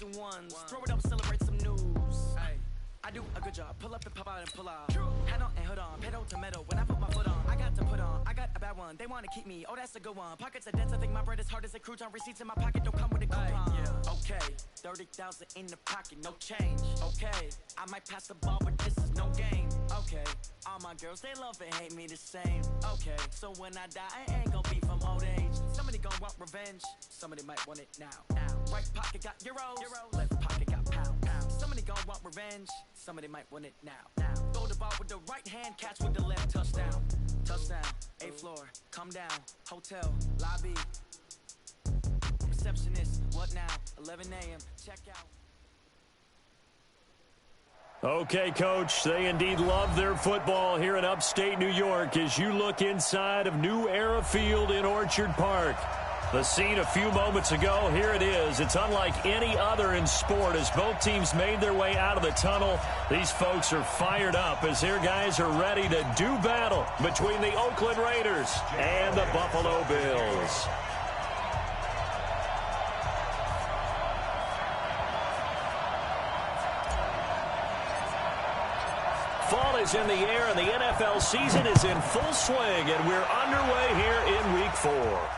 twos and ones. Throw it up, celebrate some news. I do a good job. Pull up and pop out and pull out. Hat on and hood on, pedal to metal. When I put my foot on, I got to put on. I got a bad one. They want to keep me. Oh, that's a good one. Pockets are dense. I think my bread is hard as a crouton. Receipts in my pocket don't come with a coupon. Okay, 30,000 in the pocket, no change. Okay, I might pass the ball, but this is no game. Okay, all my girls they love and hate me the same. Okay, so when I die, I ain't gonna be from old age. Somebody gonna want revenge. Somebody might want it now. Right pocket got euros. Left pocket got pounds. Somebody gonna want revenge. Somebody might want it now. Throw the ball with the right hand, catch with the left. Touchdown. Touchdown. 8th floor. Come down. Hotel. Lobby. Receptionist. What now? 11 a.m. Check out. Okay, Coach, they indeed love their football here in upstate New York as you look inside of New Era Field in Orchard Park. The scene a few moments ago, here it is. It's unlike any other in sport as both teams made their way out of the tunnel. These folks are fired up as their guys are ready to do battle between the Oakland Raiders and the Buffalo Bills. Fall is in the air and the NFL season is in full swing, and we're underway here in Week 4.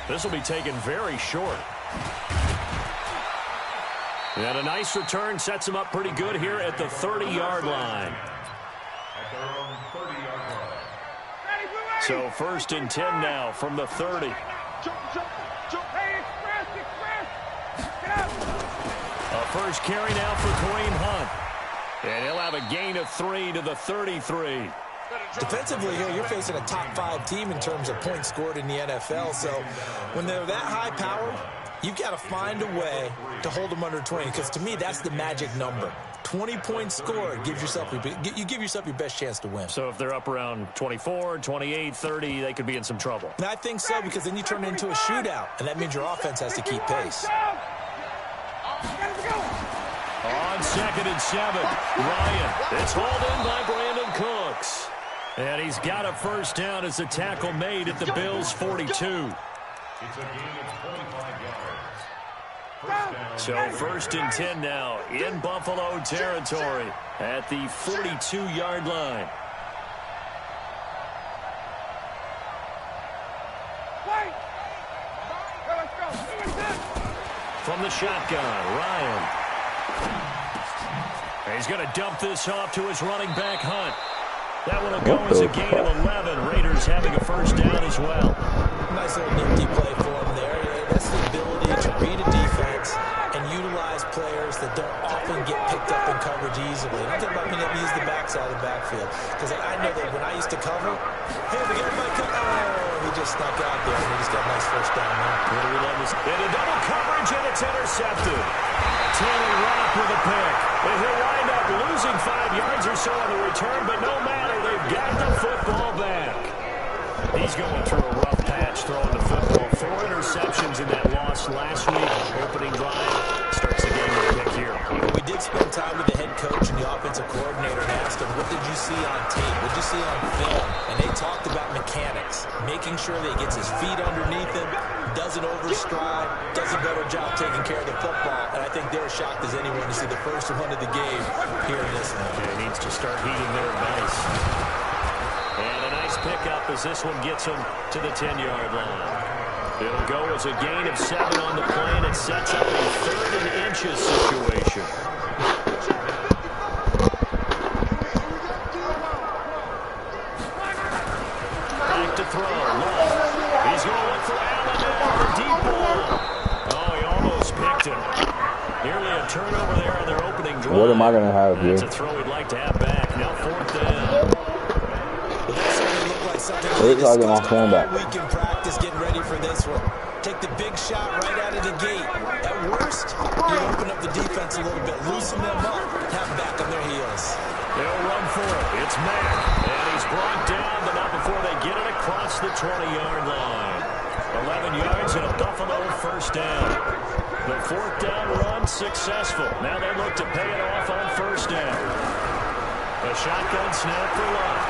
This will be taken very short. And a nice return sets him up pretty good here at the 30-yard line. So 1st and 10 now from the 30. A first carry now for Kareem Hunt. And he'll have a gain of 3 to the 33. Defensively here, you're facing a top 5 team in terms of points scored in the NFL. So when they're that high powered, you've got to find a way to hold them under 20. Because to me, that's the magic number. 20 points scored gives yourself you give yourself your best chance to win. So if they're up around 24, 28, 30, they could be in some trouble. And I think so, because then you turn it into a shootout, and that means your offense has to keep pace. On 2nd and 7, Ryan. It's hauled in by Brandon Cooks. And he's got a first down as the tackle made at the Bills' 42. It's a gain of 25 yards. So 1st and 10 now in Buffalo territory at the 42-yard line. From the shotgun, Ryan. He's going to dump this off to his running back, Hunt. That one will go as a gain of 11. Raiders having a first down as well. Nice little nifty play for him there. That's the ability to read a defense and utilize players that don't often get picked up in coverage easily. I'm talking about being able to use the backside of the backfield. Because I know that when I used to cover, hey, we got my cover. Oh, he just snuck out there, and he just got a nice first down there. And a double coverage, and it's intercepted. Taylor Rapp with a pick. And he'll wind up losing 5 yards or so on the return, but no matter, they've got the football back. He's going through a rough patch throwing the football. 4 interceptions in that loss last week. Opening drive starts the game with a pick here. We did spend time with the head coach and the offensive coordinator and asked him, what did you see on tape? What did you see on film? And they talked about mechanics, making sure that he gets his feet underneath him, doesn't overstride, does a better job taking care of the football. And I think they're shocked as anyone to see the first one of the game here in this one. Yeah, he needs to start heating their base. And a nice pickup as this one gets him to the 10-yard line. It'll go as a gain of 7 on the play, and it sets up a 3rd and inches situation. Back to throw. Love. He's going to look for Allen now. The deep ball. Oh, he almost picked him. Nearly a turnover there on their opening drive. What am I going to have here? That's a throw we'd like to have back. Now 4th down. It's like my phone back. We can practice getting ready for this one. Take the big shot right out of the gate. At worst, you open up the defense a little bit, loosen them up, have them back on their heels. They'll run for it. It's Mack, and he's brought down, but not before they get it across the 20-yard line. 11 yards and a Buffalo first down. The 4th down run successful. Now they look to pay it off on first down. A shotgun snap for Love.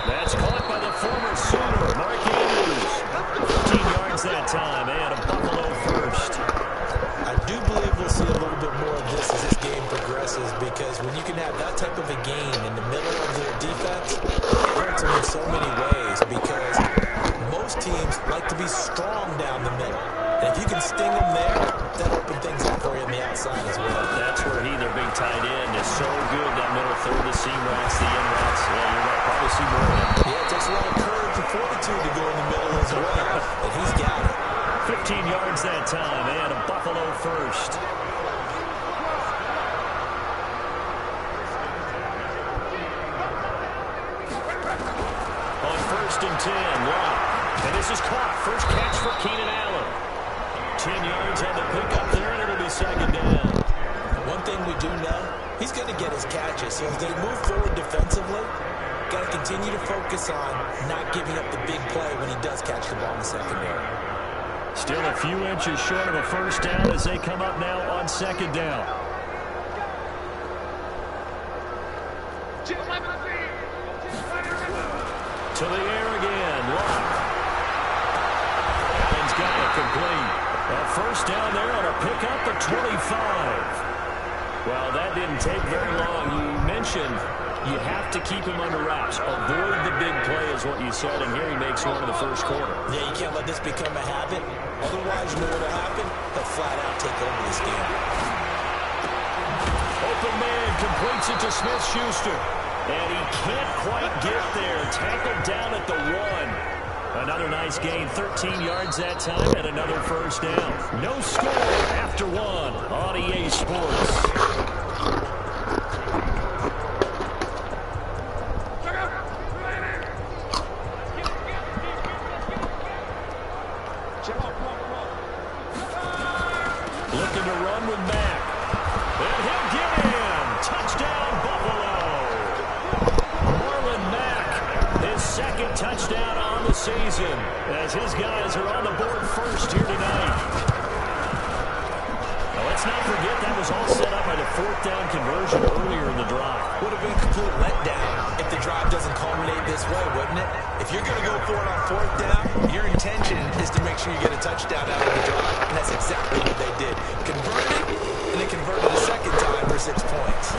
That's caught by the former Sooner, Mark Andrews. 15 yards that time, and a passes, because when you can have that type of a game in the middle of their defense, it hurts them in so many ways, because most teams like to be strong down the middle. And if you can sting them there, that'll open things up for you on the outside as well. That's where their big tight end, is so good, that middle third, the seam routes, the in routes. Yeah, you're going to probably see more of it. Yeah, it takes a lot of courage and fortitude to go in the middle as well, and he's got it. 15 yards that time, and a Buffalo first. On 1st and 10, Locke. And this is caught. First catch for Keenan Allen. 10 yards on the pickup there, and it'll be 2nd down. One thing we do know, he's going to get his catches. So as they move forward defensively, got to continue to focus on not giving up the big play when he does catch the ball in the secondary. Still a few inches short of a 1st down as they come up now on 2nd down. To the air again, Locke. Allen's got it complete. A 1st down there on a pickup at 25. Well, that didn't take very long. You mentioned you have to keep him under wraps. Avoid the big play is what you said, and here he makes one in the 1st quarter. Yeah, you can't let this become a habit. Otherwise, you know what will happen? He'll flat out take over this game. Open man completes it to Smith-Schuster. And he can't quite get there. Tackled down at the 1. Another nice gain, 13 yards that time, and another 1st down. No score after 1 on EA Sports. Looking to run with Mack. And he'll get in. Touchdown, Buffalo. Marlon Mack, his 2nd touchdown on the season, as his guys are on the board first here tonight. Now, let's not forget that was all set up by the 4th down conversion earlier in the drive. Would have been a complete letdown if the drive doesn't culminate this way, wouldn't it? If you're going to go for it on 4th down, your intention is to make sure you get a touchdown out of the drive, and that's exactly what they did. Converted, and they converted a 2nd time for 6 points.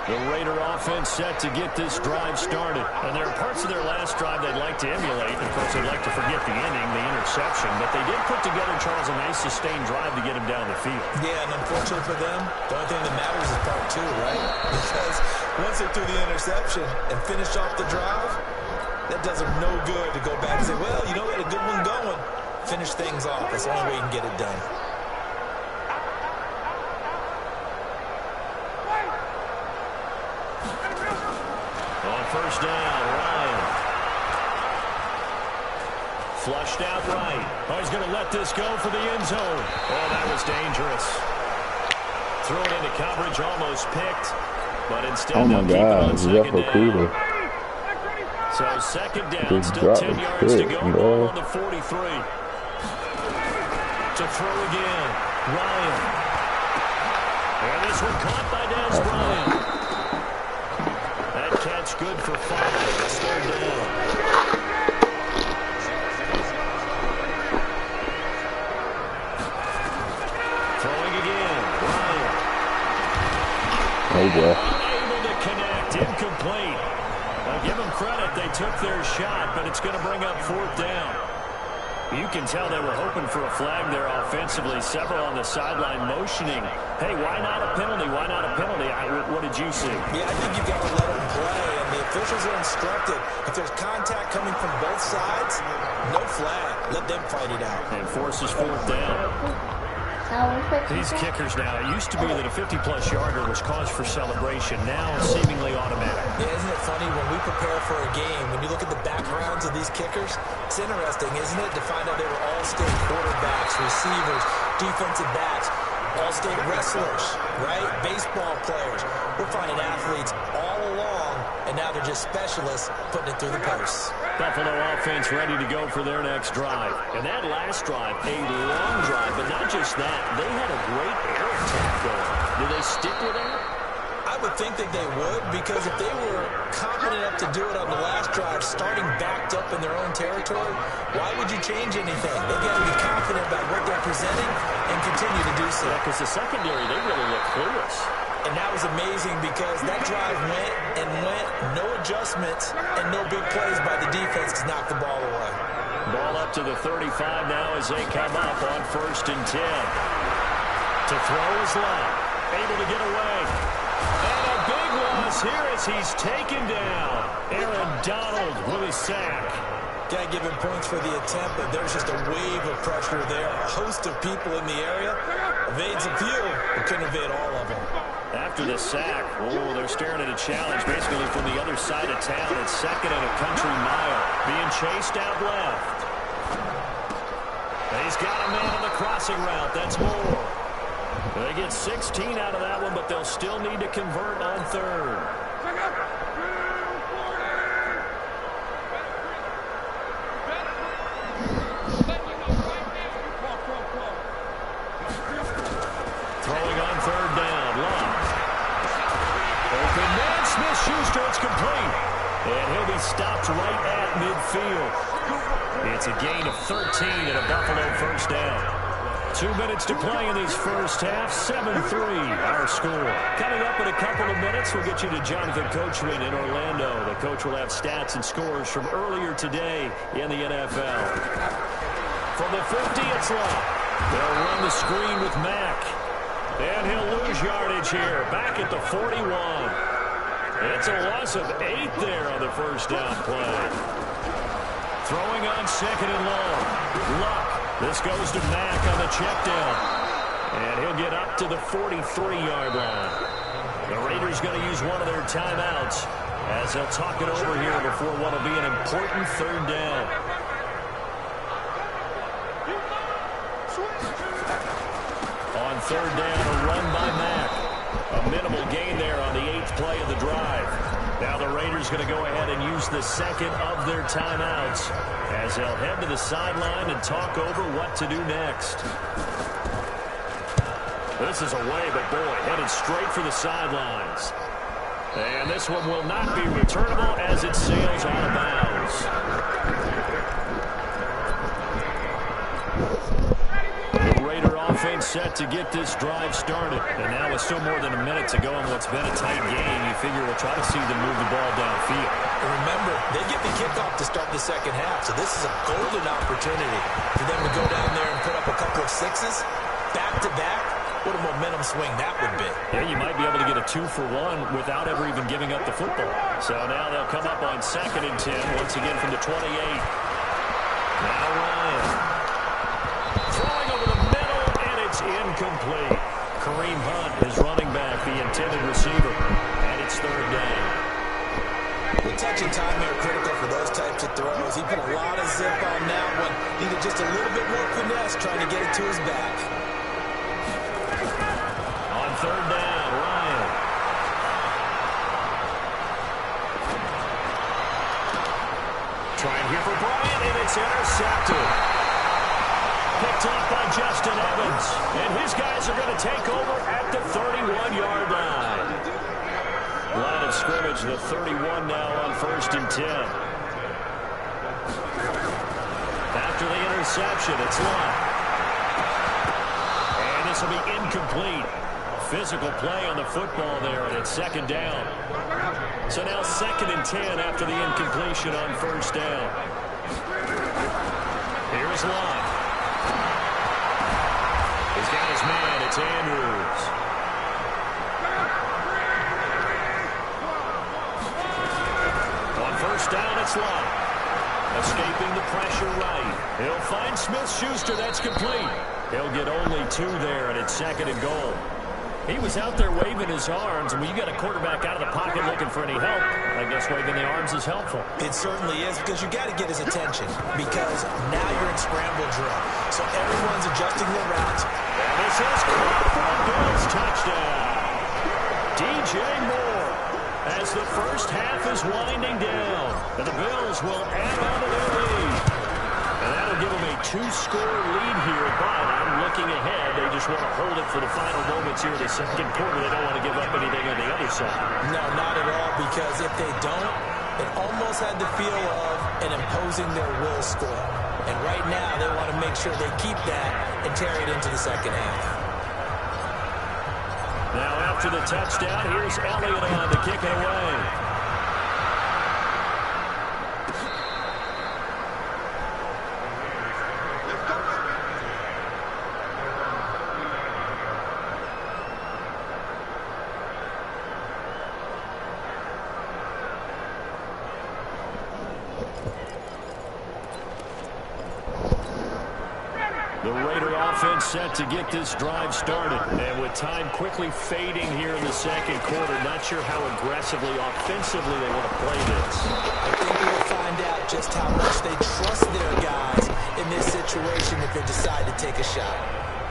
The Raider offense set to get this drive started. And there are parts of their last drive they'd like to emulate. Of course, they'd like to forget the ending, the interception. But they did put together, Charles, a nice sustained drive to get him down the field. Yeah, and unfortunately for them, the only thing that matters is part 2, right? Because once they threw the interception and finished off the drive, that does them no good to go back and say, well, you know, we had a good one going. Finish things off. That's the only way you can get it done. On 1st down, Ryan. Flushed out right. Oh, he's going to let this go for the end zone. Oh, that was dangerous. Throw it into coverage, almost picked. But instead, oh my God, he's up for Cooper. So 2nd down, still 10 yards to go. Ball on the 43. To throw again, Ryan. And this one caught by Des Bryant. That catch good for 5. It's 3rd down. Throwing again, Ryan. There you go. Unable to connect, incomplete. I'll give them credit, they took their shot, but it's going to bring up 4th down. You can tell they were hoping for a flag there offensively. Several on the sideline motioning. Hey, why not a penalty? Why not a penalty? What did you see? Yeah, I think you've got to let them play, and the officials are instructed. If there's contact coming from both sides, no flag. Let them fight it out. And forces 4th down. These kickers now, it used to be that a 50-plus yarder was cause for celebration. Now seemingly automatic. Yeah, isn't it funny when we prepare for a game, when you look at the backgrounds of these kickers, it's interesting, isn't it, to find out they were all-state quarterbacks, receivers, defensive backs, all-state wrestlers, right? Baseball players. We're finding athletes all along, and now they're just specialists putting it through the posts. Buffalo offense ready to go for their next drive. And that last drive, a long drive, but not just that. They had a great air attack going. Do they stick with that? I would think that they would, because if they were confident enough to do it on the last drive, starting backed up in their own territory, why would you change anything? They've got to be confident about what they're presenting and continue to do so. Yeah, because the secondary, they really look clueless. And that was amazing because that drive went and went, no adjustments and no big plays by the defense to knock the ball away. Ball up to the 35 now as they come up on 1st and 10. To throw is Love, able to get away. And a big loss here as he's taken down. Aaron Donald with a sack. Got to give him points for the attempt, but there's just a wave of pressure there. A host of people in the area. Evades a few, but couldn't evade all of them. After the sack, they're staring at a challenge basically from the other side of town. It's 2nd and a country mile. Being chased out left. He's got a man on the crossing route. That's Moore. They get 16 out of that one, but they'll still need to convert on 3rd. Throwing on 3rd down. Love. Open man. Smith-Schuster. It's complete. And he'll be stopped right at midfield. It's a gain of 13 and a Buffalo 1st down. 2 minutes to play in this first half. 7-3 our score. Coming up in a couple of minutes, we'll get you to Jonathan Coachman in Orlando. The coach will have stats and scores from earlier today in the NFL. From the 50, it's Love. They'll run the screen with Mack. And he'll lose yardage here. Back at the 41. It's a loss of 8 there on the 1st down play. Throwing on 2nd and long. Luck. This goes to Mack on the check down. And he'll get up to the 43-yard line. The Raiders going to use one of their timeouts as they'll talk it over here before what will be an important 3rd down. On 3rd down, a run by Mack. A minimal gain there on the 8th play of the drive. Now the Raiders going to go ahead and use the 2nd of their timeouts as they'll head to the sideline and talk over what to do next. This is away, but boy, headed straight for the sidelines. And this one will not be returnable as it sails out of bounds. Offense set to get this drive started. And now with still more than a minute to go in what's been a tight game, you figure we'll try to see them move the ball downfield. And remember, they get the kickoff to start the 2nd half, so this is a golden opportunity for them to go down there and put up a couple of 6s, back-to-back. What a momentum swing that would be. Yeah, you might be able to get a 2-for-1 without ever even giving up the football. So now they'll come up on 2nd and 10, once again from the 28. Now Ryan. Throwing over the middle, and it's incomplete. Kareem Hunt is running back, the intended receiver, and it's 3rd down. The touch and time there are critical for those types of throws. He put a lot of zip on that one. Needed just a little bit more finesse trying to get it to his back. On 3rd down, Ryan. Trying here for Bryant, and it's intercepted. Picked off by Justin Evans. And his guys are going to take over at the 31-yard line. Line of scrimmage, the 31 now on 1st and 10. After the interception, it's Love. And this will be incomplete. Physical play on the football there, and it's 2nd down. So now 2nd and 10 after the incompletion on 1st down. Here's Love. He's got his man. It's Andrews. On 1st down, it's Love. Escaping the pressure right. He'll find Smith-Schuster. That's complete. He'll get only 2 there, and it's 2nd and goal. He was out there waving his arms, and when you got a quarterback out of the pocket looking for any help, I guess waving the arms is helpful. It certainly is, because you got to get his attention, because now you're in scramble drill. So everyone's adjusting their routes. And this is caught for a Bills touchdown. DJ Moore, as the first half is winding down, and the Bills will add on to their lead. And that'll give them a 2-score lead here, but I'm looking ahead. They just want to hold it for the final moments here in the second quarter. They don't want to give up anything on the other side. No, not at all, because if they don't, it almost had the feel of an imposing their will score. And right now, they want to make sure they keep that and carry it into the second half. Now after the touchdown, here's Elliott on to kick it away. The Raider offense set to get this drive started. And with time quickly fading here in the second quarter, not sure how aggressively, offensively they want to play this. I think we'll find out just how much they trust their guys in this situation if they decide to take a shot.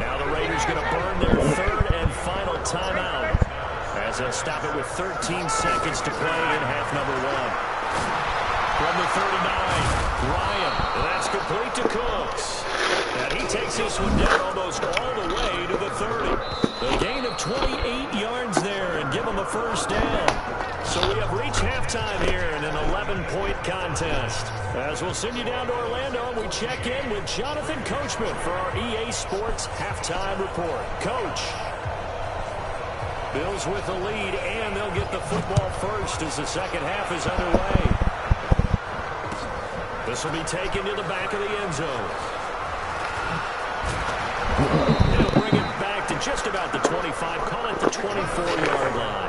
Now the Raiders going to burn their third and final timeout as they'll stop it with 13 seconds to play in half number one. From the 39, Ryan, and that's complete to Cooks. And he takes this one down almost all the way to the 30. The gain of 28 yards there and give them a first down. So we have reached halftime here in an 11-point contest. As we'll send you down to Orlando, and we check in with Jonathan Coachman for our EA Sports Halftime Report. Coach. Bills with the lead, and they'll get the football first as the second half is underway. This will be taken to the back of the end zone. He'll bring it back to just about the 25, call it the 24-yard line.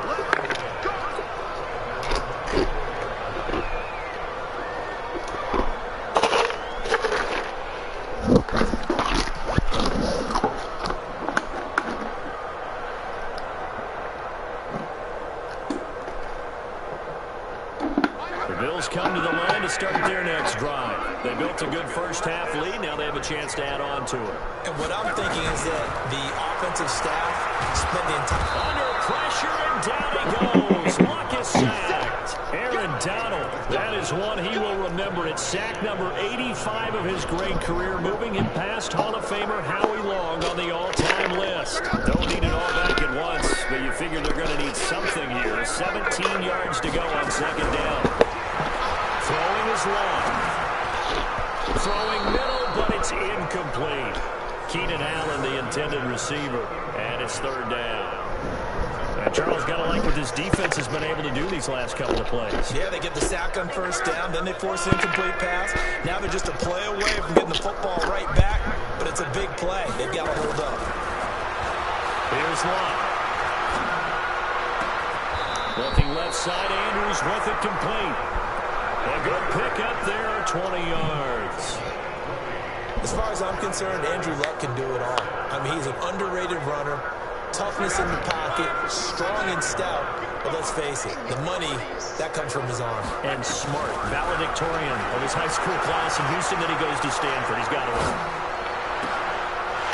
Come to the line to start their next drive. They built a good first half lead. Now they have a chance to add on to it. And what I'm thinking is that the offensive staff spent the entire... Under pressure, and down he goes. Luck is sacked. Aaron Donald, that is one he will remember. It's sack number 85 of his great career, moving him past Hall of Famer Howie Long on the all-time list. Don't need it all back at once, but you figure they're going to need something here. 17 yards to go on second down. Throwing is long. Throwing middle, but it's incomplete. Keenan Allen, the intended receiver, and it's third down. And Charles, got to like what this defense has been able to do these last couple of plays. Yeah, they get the sack on first down, then they force an incomplete pass. Now they're just a play away from getting the football right back, but it's a big play. They've got to hold up. Here's Lott. Looking left side, Andrews with it complete. A good pickup there, 20 yards. As far as I'm concerned, Andrew Luck can do it all. I mean, he's an underrated runner, toughness in the pocket, strong and stout. But let's face it, the money, that comes from his arm. And smart, valedictorian of his high school class in Houston. Then he goes to Stanford. He's got to win.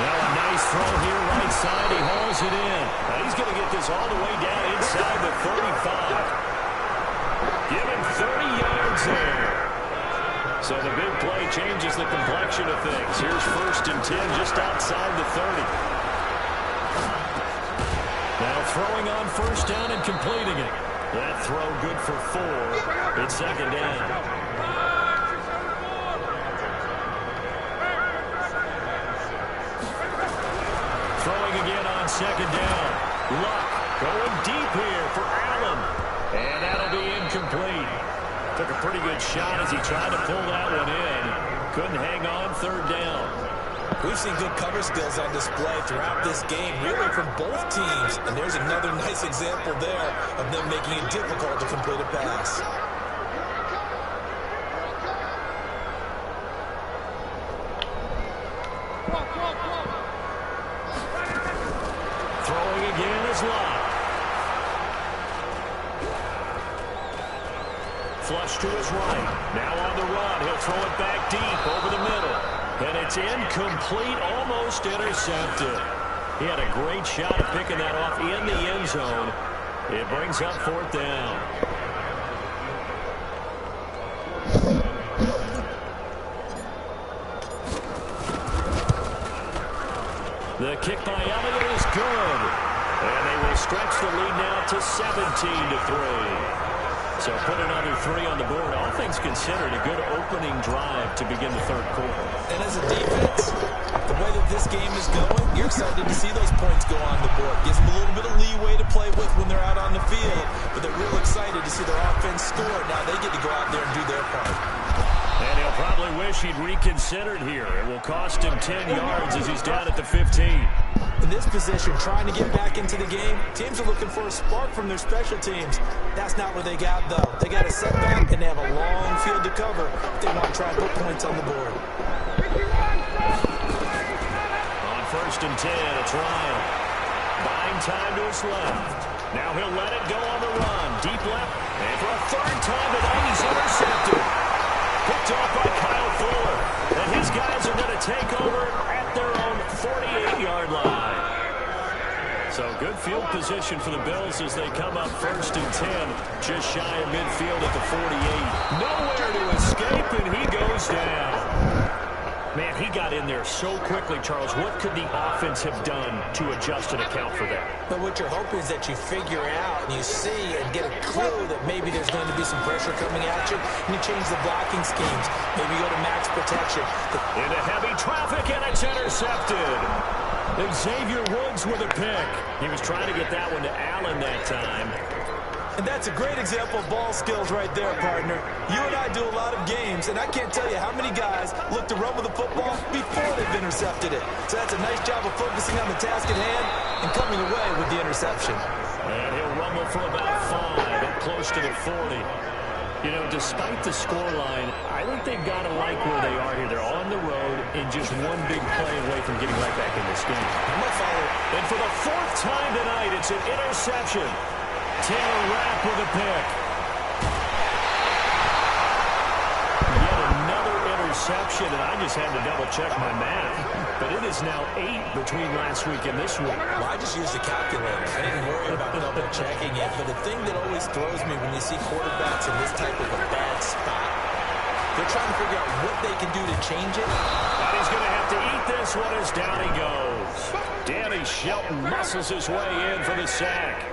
Now a nice throw here, right side. He hauls it in. Now he's going to get this all the way down inside the 35. Give him 30 yards there. So the big play changes the complexion of things. Here's first and 10 just outside the 30. Now throwing on first down and completing it. That throw good for 4. It's second down. Throwing again on second down. Luck going deep here for Allen. And that'll be incomplete. Took a pretty good shot as he tried to pull that one in. Couldn't hang on, third down. We've seen good cover skills on display throughout this game, really from both teams. And there's another nice example there of them making it difficult to complete a pass. Throwing again is Lott. Flush to his right. Now on the run. He'll throw it back deep over the middle. And it's incomplete, almost intercepted. He had a great shot at picking that off in the end zone. It brings up fourth down. The kick by Elliott is good. And they will stretch the lead now to 17-3. So put another 3 on the board. All things considered, a good opening drive to begin the third quarter. And as a defense, the way that this game is going, you're excited to see those points go on the board. Gives them a little bit of leeway to play with when they're out on the field. But they're real excited to see their offense score. Now they get to go out there and do their part. And he'll probably wish he'd reconsidered here. It will cost him 10 yards as he's down at the 15. In this position, trying to get back into the game, teams are looking for a spark from their special teams. That's not what they got, though. They got a setback, and they have a long field to cover if they want to try and put points on the board. On 1st and 10, it's Ryan. Buying time to his left. Now he'll let it go on the run. Deep left. And for a third time tonight, he's intercepted. Picked off by Kyle Fuller. And his guys are going to take over at their own 48-yard line. So good field position for the Bills as they come up 1st and 10. Just shy of midfield at the 48. Nowhere to escape, and he goes down. Man, he got in there so quickly, Charles. What could the offense have done to adjust and account for that? But what you're hoping is that you figure out and you see and get a clue that maybe there's going to be some pressure coming at you, and you change the blocking schemes. Maybe go to max protection. Into heavy traffic, and it's intercepted. Xavier Woods with a pick. He was trying to get that one to Allen that time. And that's a great example of ball skills right there, partner. You and I do a lot of games, and I can't tell you how many guys look to run with the football before they've intercepted it. So that's a nice job of focusing on the task at hand and coming away with the interception. And he'll rumble for about 5, up close to the 40. You know, despite the scoreline, I think they've got to like where they are here. They're on the road and just one big play away from getting right back in this game. I'm going to follow. And for the 4th time tonight, it's an interception. Taylor Rapp with a pick. Yet another interception, and I just had to double-check my math. But it is now 8 between last week and this week. Well, I just used the calculator. I didn't worry about double-checking it. But the thing that always throws me when you see quarterbacks in this type of a bad spot, they're trying to figure out what they can do to change it. And he's going to have to eat this one as down he goes. Danny Shelton muscles his way in for the sack.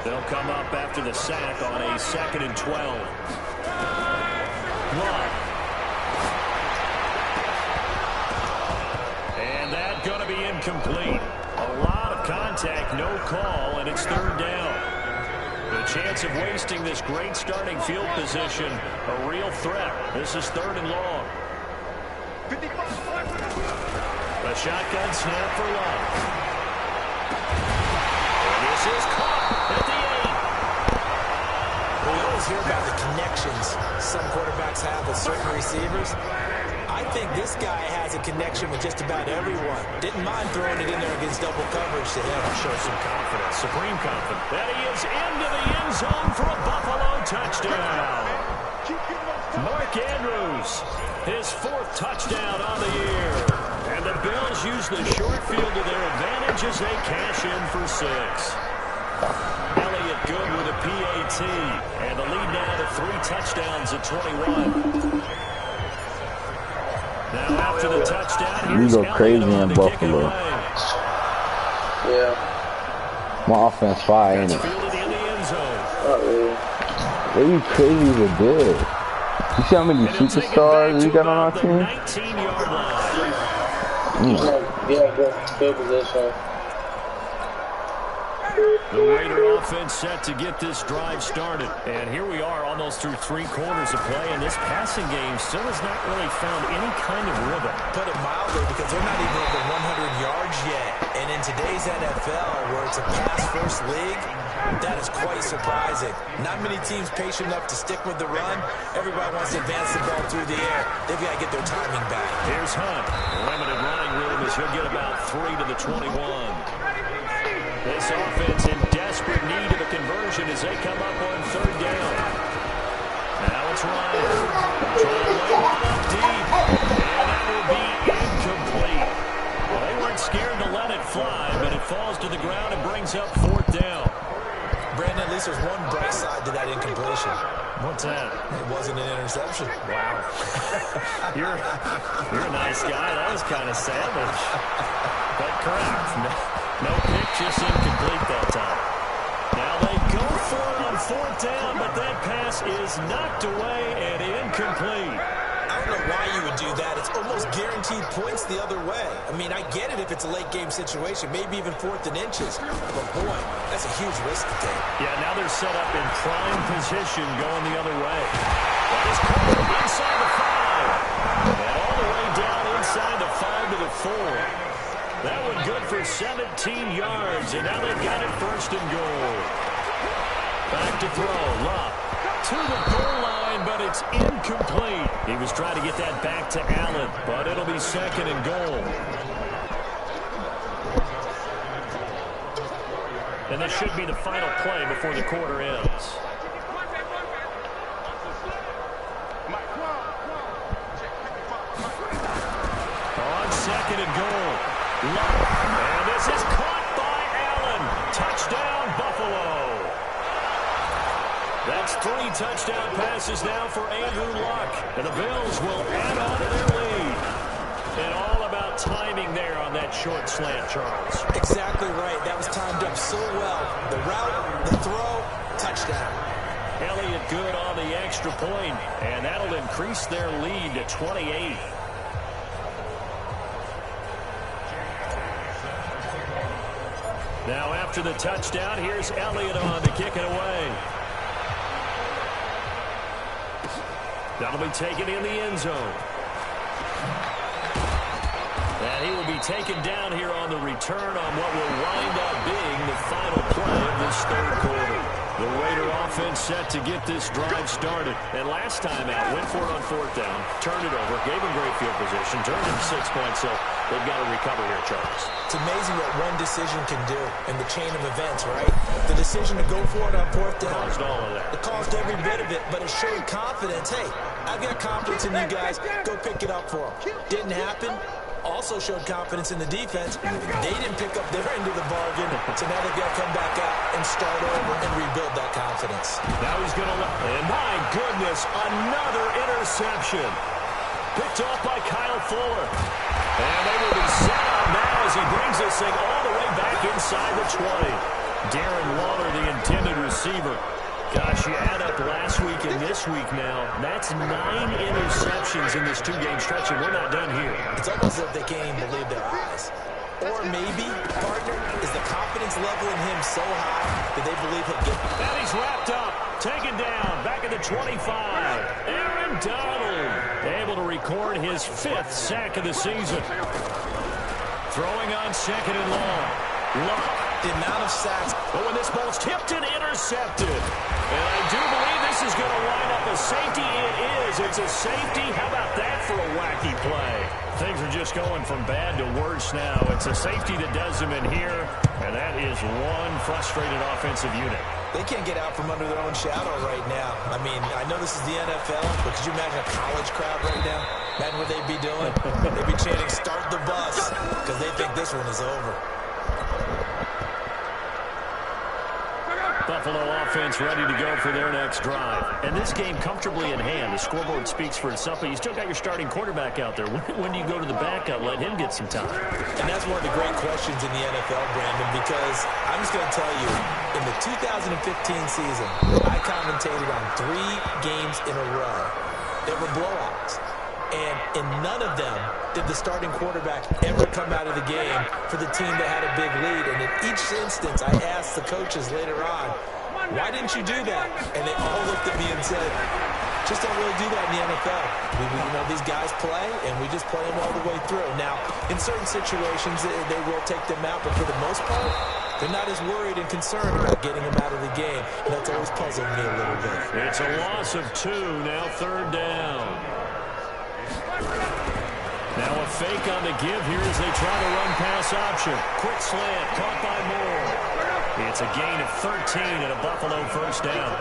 They'll come up after the sack on a 2nd and 12. One. And that's going to be incomplete. A lot of contact, no call, and it's 3rd down. The chance of wasting this great starting field position, a real threat. This is 3rd and long. A shotgun snap for Love. And this is caught at the 8. We always hear about the connections some quarterbacks have with certain receivers. I think this guy has a connection with just about everyone. Didn't mind throwing it in there against double coverage to him. Show some confidence, supreme confidence. That he is into the end zone for a Buffalo touchdown. Mark Andrews, his 4th touchdown on the year. And the Bills use the short field to their advantage as they cash in for 6. Elliott good with a PAT. And the lead now to 3 touchdowns at 21. Now after the touchdown, We here's go crazy Elliott in Buffalo. Yeah. My offense fire, ain't That's it? fielded in the end zone. Not really. They be crazy but good. You see how many superstars we got on our team? 19-yard line. Yeah, good position. The Raider offense set to get this drive started. And here we are almost through 3 quarters of play, and this passing game still has not really found any kind of rhythm. Put it mildly, because they're not even over 100 yards yet. And in today's NFL, where it's a pass-first league, that is quite surprising. Not many teams patient enough to stick with the run. Everybody wants to advance the ball through the air. They've got to get their timing back. Here's Hunt. Limited running room as he'll get about 3 to the 21. This offense in desperate need of a conversion as they come up on 3rd down. Now it's Ryan. Trying to lay one up deep. And that will be incomplete. Well, they weren't scared to let it fly, but it falls to the ground and brings up 4th down. Brandon, at least there's one bright side to that incompletion. What's that? It wasn't an interception. Wow. You're a nice guy. That was kind of savage. But correct. No pick, just incomplete that time. Now they go for it on fourth down, but that pass is knocked away and incomplete. I don't know why you would do that. It's almost guaranteed points the other way. I mean, I get it if it's a late-game situation, maybe even fourth and inches. But, boy, that's a huge risk to take. Yeah, now they're set up in prime position going the other way. That is caught inside the 5. And all the way down inside the 5 to the 4. That one good for 17 yards, and now they've got it first and goal. Back to throw. Luck to the goal line, but it's incomplete. He was trying to get that back to Allen, but it'll be second and goal. And this should be the final play before the quarter ends. On second and goal. Luck. And this is caught by Allen. Touchdown, Buffalo. That's 3 touchdown passes now for Andrew Luck. And the Bills will add on to their lead. And all about timing there on that short slant, Charles. Exactly right. That was timed up so well. The route, the throw, touchdown. Elliott good on the extra point, and that'll increase their lead to 28. Now after the touchdown, here's Elliott on to kick it away. That'll be taken in the end zone. And he will be taken down here on the return on what will wind up being the final play of this third quarter. The Raider offense set to get this drive started. And last time out, went for it on fourth down, turned it over, gave him great field position, turned him 6 points, so they've got to recover here, Charles. It's amazing what one decision can do in the chain of events, right? The decision to go for it on fourth down. Caused all of that. It caused every bit of it, but it showed confidence. Hey, I've got confidence in you guys. Go pick it up for them. Didn't happen. Also showed confidence in the defense. They didn't pick up their end of the bargain, so now they've got to come back out and start over and rebuild that confidence. Now he's going to let, and my goodness, another interception. Picked off by Kyle Fuller. And they will be set up now as he brings this thing all the way back inside the 20. Darren Waller, the intended receiver. Gosh, you add up last week and this week now, that's 9 interceptions in this 2-game stretch, and we're not done here. It's almost as if they can't even believe their eyes. Or maybe, partner, is the confidence level in him so high that they believe he'll get it. And he's wrapped up, taken down, back at the 25. Aaron Donald able to record his 5th sack of the season. Throwing on second and long. Luck. The amount of sacks. But when this ball's tipped and intercepted. And I do believe this is going to line up a safety. It is. It's a safety. How about that for a wacky play? Things are just going from bad to worse now. It's a safety that does them in here. And that is one frustrated offensive unit. They can't get out from under their own shadow right now. I mean, I know this is the NFL, but could you imagine a college crowd right now? Imagine what they'd be doing. They'd be chanting, "Start the bus," because they think this one is over. Buffalo offense ready to go for their next drive. And this game comfortably in hand. The scoreboard speaks for itself, but you still got your starting quarterback out there. When do you go to the backup? Let him get some time. And that's one of the great questions in the NFL, Brandon, because I'm just going to tell you, in the 2015 season, I commentated on 3 games in a row. They were blowouts. And in none of them did the starting quarterback ever come out of the game for the team that had a big lead. And in each instance, I asked the coaches later on, why didn't you do that? And they all looked at me and said, just don't really do that in the NFL. You know, these guys play, and we just play them all the way through. Now, in certain situations, they will take them out, but for the most part, they're not as worried and concerned about getting them out of the game. And that's always puzzled me a little bit. It's a loss of 2, now third down. Now a fake on the give here as they try to run pass option. Quick slant, caught by Moore. It's a gain of 13 and a Buffalo first down.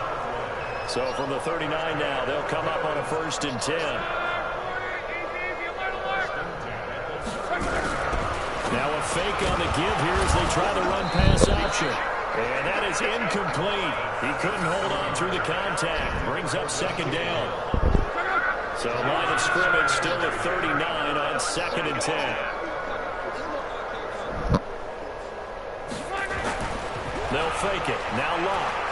So from the 39 now, they'll come up on a 1st and 10. Now a fake on the give here as they try to run pass option. And that is incomplete. He couldn't hold on through the contact. Brings up second down. So line of scrimmage still at 39 on 2nd and 10. fake it. Now Locke.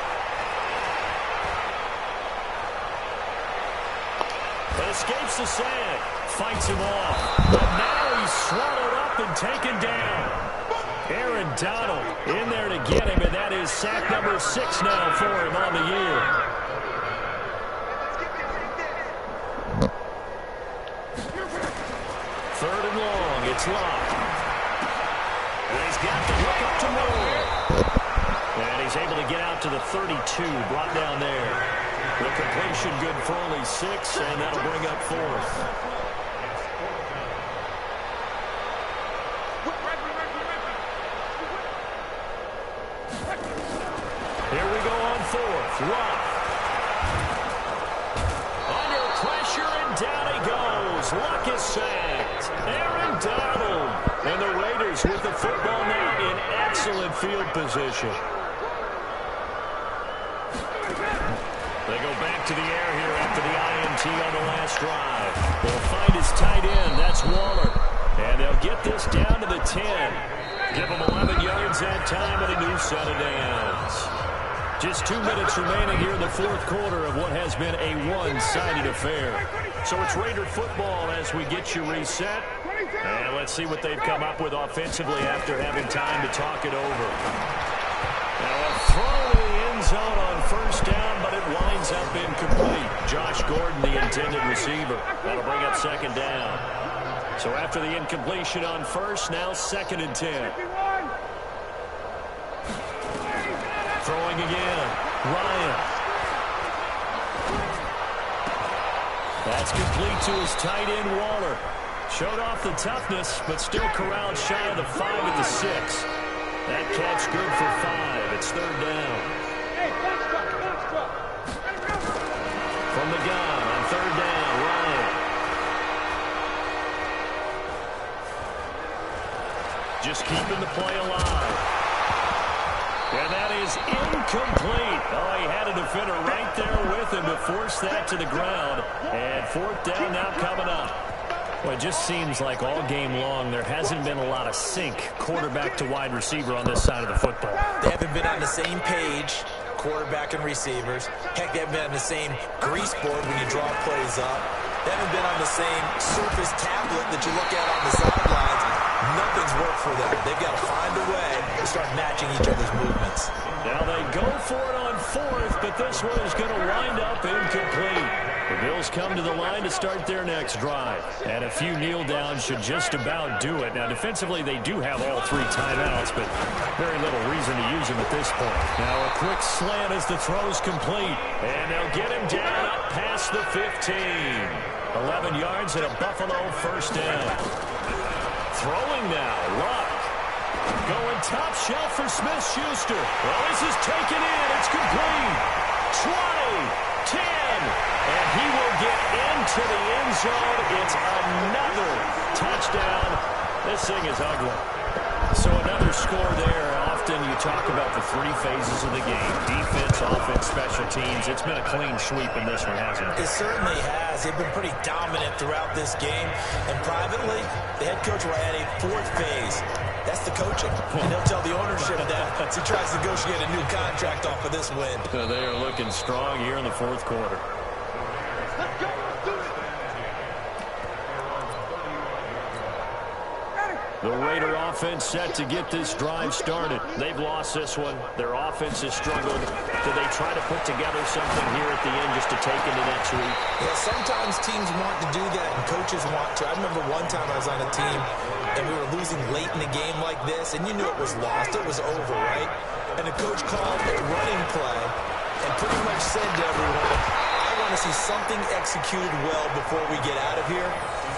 Escapes the sand. Fights him off. But now he's swallowed up and taken down. Aaron Donald in there to get him, and that is sack number 6 now for him on the year. Third and long. It's Locke. And he's got the hook up to Moore. And he's able to get out to the 32, brought down there. The completion good for only 6, and that'll bring up 4th. Here we go on 4th. Locke. Under pressure, and down he goes. Locke is sacked. Aaron Donald. And the Raiders with the football now in excellent field position. They go back to the air here after the INT on the last drive. They'll find his tight end. That's Waller. And they'll get this down to the 10. Give them 11 yards that time and a new set of downs. Just 2 minutes remaining here in the 4th quarter of what has been a one-sided affair. So it's Raider football as we get you reset. And let's see what they've come up with offensively after having time to talk it over. Now a throw in the end zone on 1st down, but it winds up incomplete. Josh Gordon, the intended receiver. That'll bring up 2nd down. So after the incompletion on 1st, now 2nd and 10. Throwing again. Ryan. That's complete to his tight end, Waller. Showed off the toughness, but still corralled shy of the 5 at the 6. That catch good for 5. It's 3rd down. From the gun on 3rd down, Ryan. Just keeping the play alive. And that is incomplete. Oh, he had a defender right there with him to force that to the ground. And 4th down now coming up. Well, it just seems like all game long there hasn't been a lot of sync quarterback to wide receiver on this side of the football. They haven't been on the same page, quarterback and receivers. Heck, they haven't been on the same grease board when you draw plays up. They haven't been on the same Surface tablet that you look at on the sidelines. Nothing's worked for them. They've got to find a way to start matching each other's movements. Now they go for it on 4th, but this one is going to wind up incomplete. The Bills come to the line to start their next drive. And a few kneel downs should just about do it. Now defensively they do have all 3 timeouts, but very little reason to use them at this point. Now a quick slant as the throw's complete. And they'll get him down up past the 15. 11 yards and a Buffalo 1st down. Throwing now, Locke. Going top shelf for Smith-Schuster. Well, this is taken in. It's complete. 20, 10, and he will get into the end zone. It's another touchdown. This thing is ugly. So another score there. Often you talk about the 3 phases of the game. Defense, offense, special teams. It's been a clean sweep in this one, hasn't it? It certainly has. They've been pretty dominant throughout this game. And privately, the head coach will add a 4th phase. That's the coaching. And he'll tell the ownership that as he tries to negotiate a new contract off of this win. So they are looking strong here in the 4th quarter. The Raider offense set to get this drive started. They've lost this one. Their offense has struggled. Do they try to put together something here at the end just to take into next week? Yeah, sometimes teams want to do that and coaches want to. I remember one time I was on a team and we were losing late in a game like this, and you knew it was lost. It was over, right? And the coach called a running play and pretty much said to everyone, I want to see something executed well before we get out of here.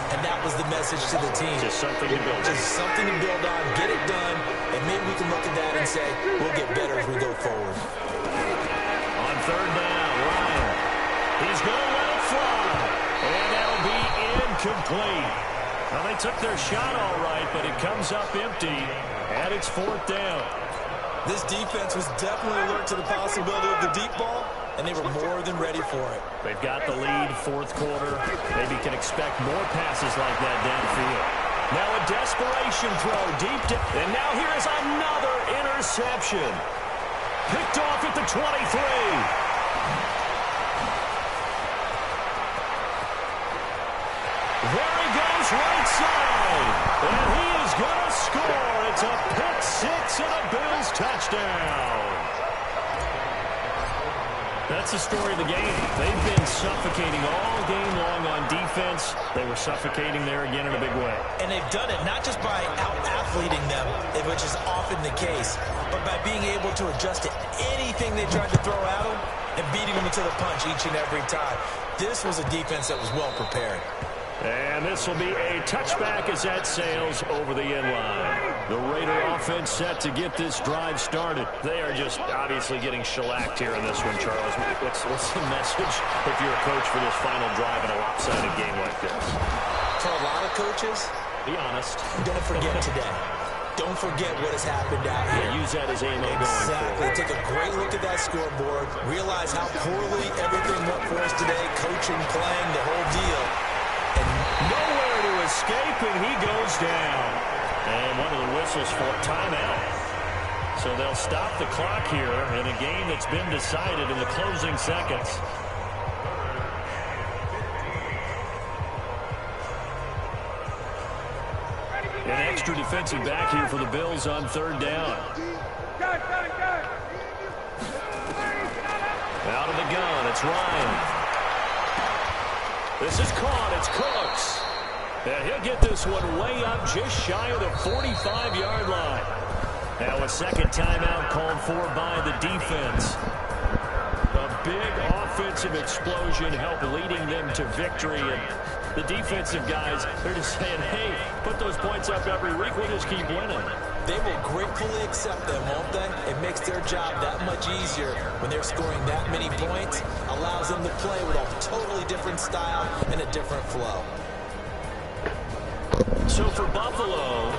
And that was the message to the team. Just something to build on. Just something to build on, get it done, and maybe we can look at that and say, we'll get better as we go forward. On 3rd down, Ryan. He's going to let it fly. And that'll be incomplete. Well, they took their shot all right, but it comes up empty, and it's 4th down. This defense was definitely alert to the possibility of the deep ball, and they were more than ready for it. They've got the lead, 4th quarter. Maybe can expect more passes like that downfield. Now a desperation throw deep, and now here is another interception. picked off at the 23. There he goes right side. And he is going to score. It's a pick six and a Bills touchdown. That's the story of the game. They've been suffocating all game long on defense. They were suffocating there again in a big way. And they've done it not just by out-athleting them, which is often the case, but by being able to adjust to anything they tried to throw at them and beating them to the punch each and every time. This was a defense that was well prepared. And this will be a touchback as that sails over the end line. The Raider offense set to get this drive started. They are just obviously getting shellacked here in this one, Charles. What's the message if you're a coach for this final drive in a lopsided game like this? For a lot of coaches, be honest. Don't forget today. Don't forget what has happened out here. Use that as ammo going Exactly. forward. Take a great look at that scoreboard. Realize how poorly everything went for us today. Coaching, playing, the whole deal. Nowhere to escape, and he goes down. And one of the whistles for a timeout. So they'll stop the clock here in a game that's been decided in the closing seconds. An extra defensive back here for the Bills on third down. Out of the gun, it's Ryan. This is caught. It's Cooks. And he'll get this one way up just shy of the 45-yard line. Now a second timeout called for by the defense. A big offensive explosion helped leading them to victory. And the defensive guys, they're just saying, hey, put those points up every week. We'll just keep winning. They will gratefully accept them, won't they? It makes their job that much easier when they're scoring that many points. Allows them to play with a totally different style and a different flow. So for Buffalo,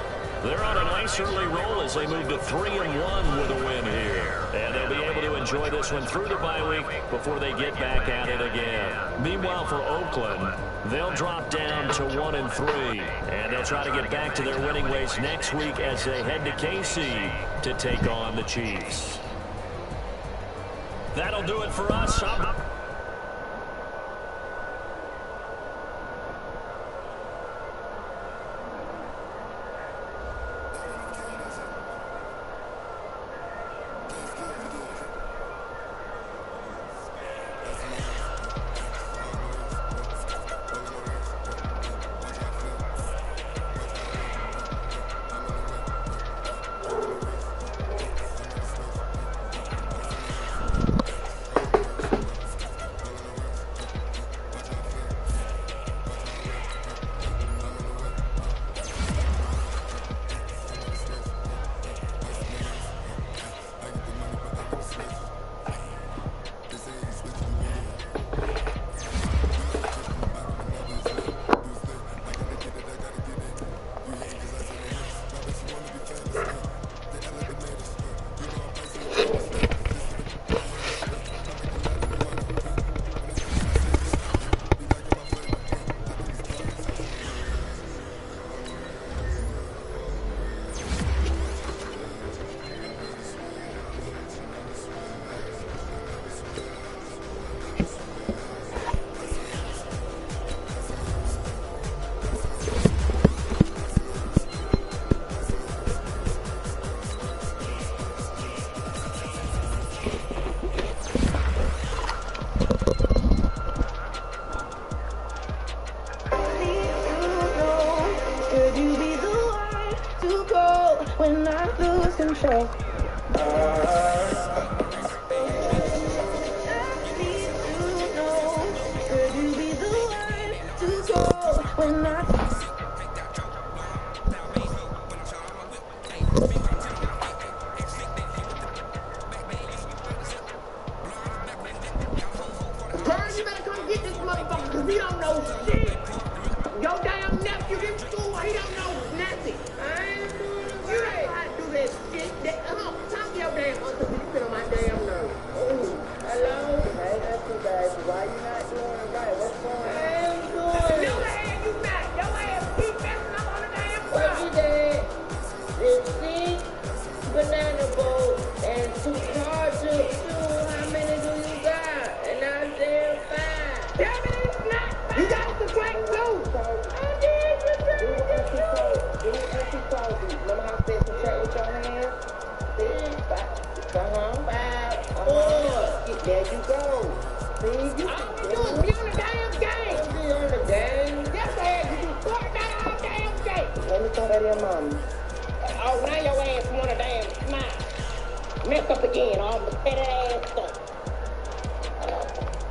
they're on a nice early roll as they move to 3-1 with a win here. And they'll be able to enjoy this one through the bye week before they get back at it again. Meanwhile, for Oakland, they'll drop down to 1-3. And they'll try to get back to their winning ways next week as they head to KC to take on the Chiefs. That'll do it for us. control. You better come get this motherfucker, cause he don't know shit. Your damn nephew in school, he don't know nothing. You don't know how to do that shit. Talk to your damn uncle, you sit on my damn All you do is be on the damn game. Be on the game. Yes, man. You do fuck that all damn game. Let me throw that in your mama. Oh, now your ass want a damn smile. Mess up again, all the petty ass stuff.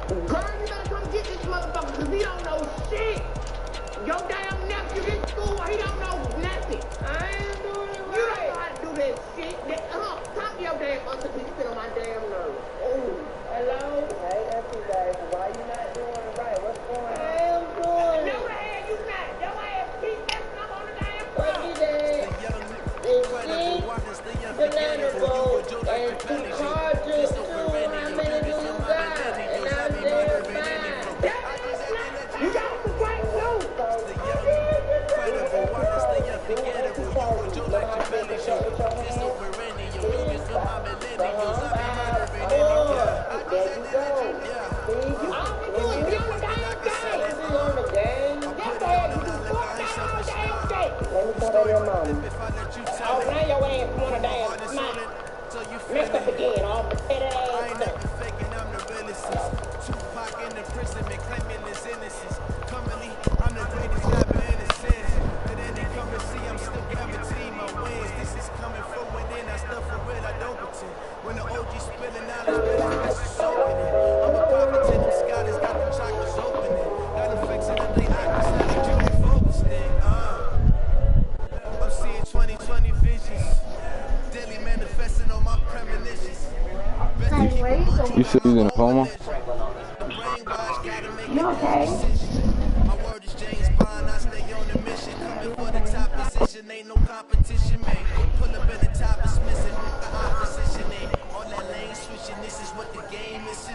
Girl, you better come get this motherfucker, cause he don't know shit. Your damn nephew in school, he don't know nothing. I ain't doing it right. You don't know how to do that shit. Talk to your damn uncle, cause you sit on my damn nerves. Oh, hello? Hey, that's you guys. Why you not doing it right? What's going on? I am doing it. No, the hell you not. Your ass keep messing up on the damn phone. What you did? Banana bowl and 2 cartridges too. How many do you got? And I'm there fine. You got some great news. Oh, now your ass want a damn smile. Messed up again, all the petty ass stuff. I'm the realest. Tupac in the prison, claiming his innocence. Currently, I'm the greatest rapper in a sense. But then they come and see I'm still guaranteeing my wins. This is coming from within, I stuff for real, I don't pretend. When the OG spilling knowledge, this is opening. I'm a prophet to them scholars, got the chakras opening. Got effects in the late actors, now they keep me focused in. I'm seeing 2020 visions. Daily manifesting on my premonitions. You said he's in a coma? You okay? My word is James Bond, I stay on the mission. Coming for the top position, ain't no competition, man. Pull up in the top is missing, the opposition ain't. All that lane switching, this is what the game is.